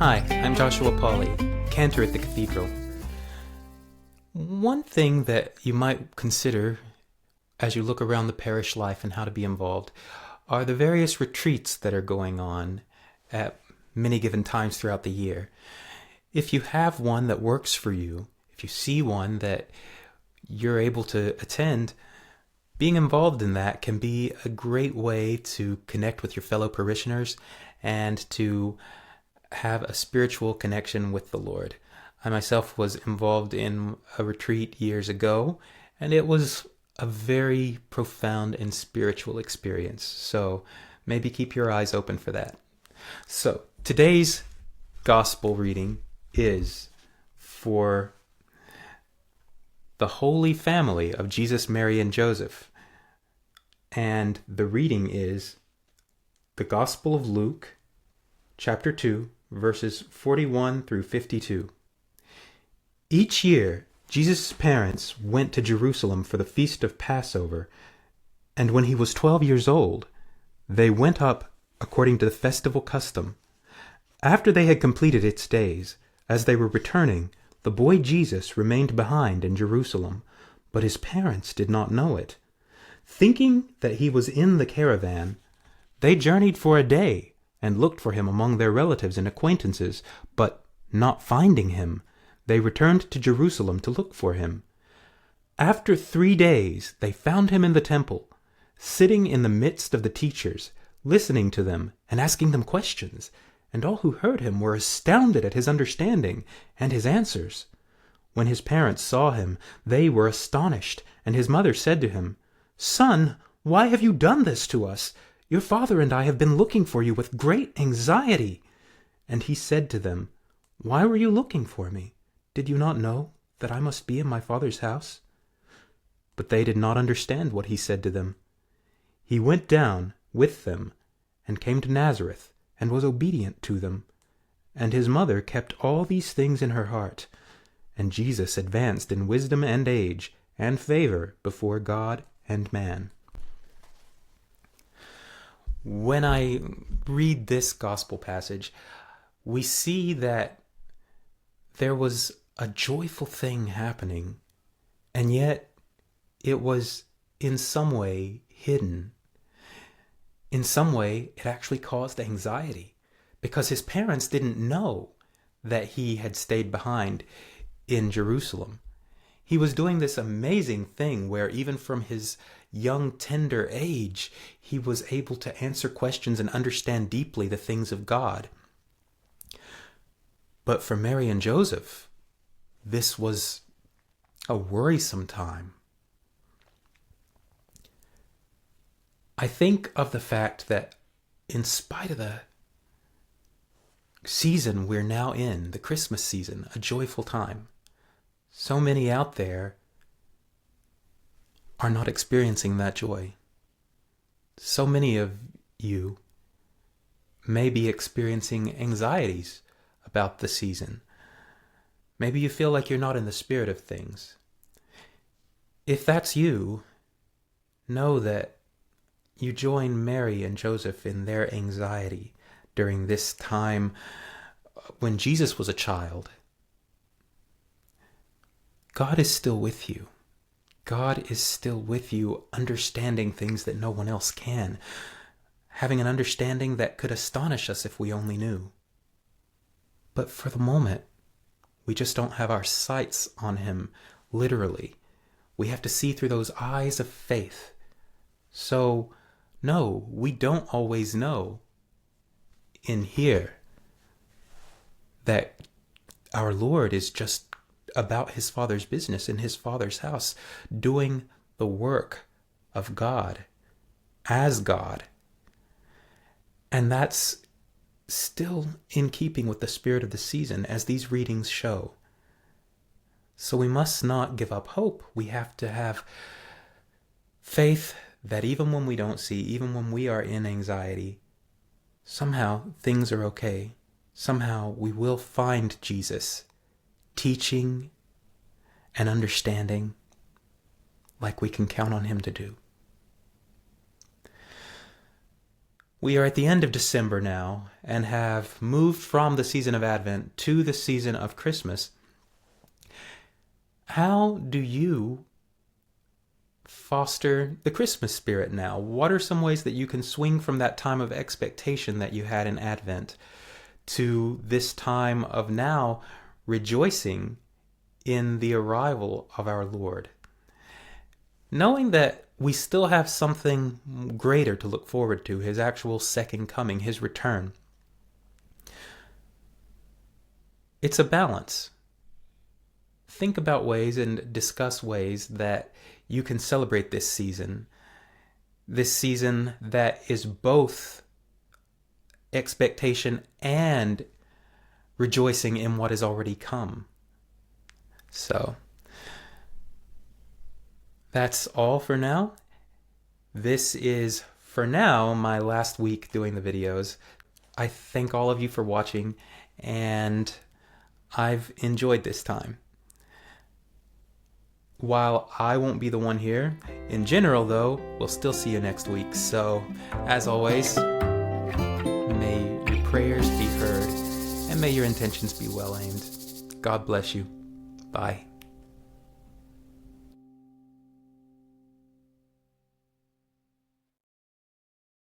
Hi, I'm Joshua Pauly, cantor at the cathedral. One thing that you might consider as you look around the parish life and how to be involved are the various retreats that are going on at many given times throughout the year. If you have one that works for you, if you see one that you're able to attend, being involved in that can be a great way to connect with your fellow parishioners and to have a spiritual connection with the Lord. I myself was involved in a retreat years ago, and it was a very profound and spiritual experience. So maybe keep your eyes open for that. So today's gospel reading is for the Holy Family of Jesus, Mary, and Joseph. And the reading is the Gospel of Luke, chapter 2, verses 41 through 52. Each year, Jesus' parents went to Jerusalem for the feast of Passover, and when he was 12 years old, they went up according to the festival custom. After they had completed its days, as they were returning, the boy Jesus remained behind in Jerusalem, but his parents did not know it. Thinking that he was in the caravan, they journeyed for a day and looked for him among their relatives and acquaintances, but not finding him, they returned to Jerusalem to look for him. After 3 days they found him in the temple, sitting in the midst of the teachers, listening to them and asking them questions, and all who heard him were astounded at his understanding and his answers. When his parents saw him, they were astonished, and his mother said to him, "Son, why have you done this to us? Your father and I have been looking for you with great anxiety." And he said to them, "Why were you looking for me? Did you not know that I must be in my Father's house?" But they did not understand what he said to them. He went down with them and came to Nazareth and was obedient to them. And his mother kept all these things in her heart. And Jesus advanced in wisdom and age and favor before God and man. When I read this gospel passage, we see that there was a joyful thing happening, and yet it was in some way hidden. In some way, it actually caused anxiety because his parents didn't know that he had stayed behind in Jerusalem. He was doing this amazing thing where even from his young, tender age, he was able to answer questions and understand deeply the things of God. But for Mary and Joseph, this was a worrisome time. I think of the fact that in spite of the season we're now in, the Christmas season, a joyful time, so many out there are not experiencing that joy. So many of you may be experiencing anxieties about the season. Maybe you feel like you're not in the spirit of things. If that's you, know that you join Mary and Joseph in their anxiety during this time when Jesus was a child. God is still with you. God is still with you, understanding things that no one else can, having an understanding that could astonish us if we only knew. But for the moment, we just don't have our sights on him, literally. We have to see through those eyes of faith. So, no, we don't always know in here that our Lord is just about his Father's business in his Father's house, doing the work of God as God. And that's still in keeping with the spirit of the season, as these readings show. So we must not give up hope. We have to have faith that even when we don't see, even when we are in anxiety, somehow things are okay. Somehow we will find Jesus teaching and understanding like we can count on him to do. We are at the end of December now and have moved from the season of Advent to the season of Christmas. How do you foster the Christmas spirit now? What are some ways that you can swing from that time of expectation that you had in Advent to this time of now rejoicing in the arrival of our Lord? Knowing that we still have something greater to look forward to, his actual second coming, his return. It's a balance. Think about ways and discuss ways that you can celebrate this season that is both expectation and rejoicing in what has already come. So, that's all for now. This is, for now, my last week doing the videos. I thank all of you for watching, and I've enjoyed this time. While I won't be the one here, in general though, we'll still see you next week. So, as always, may your prayers be heard, and may your intentions be well aimed. God bless you. Bye.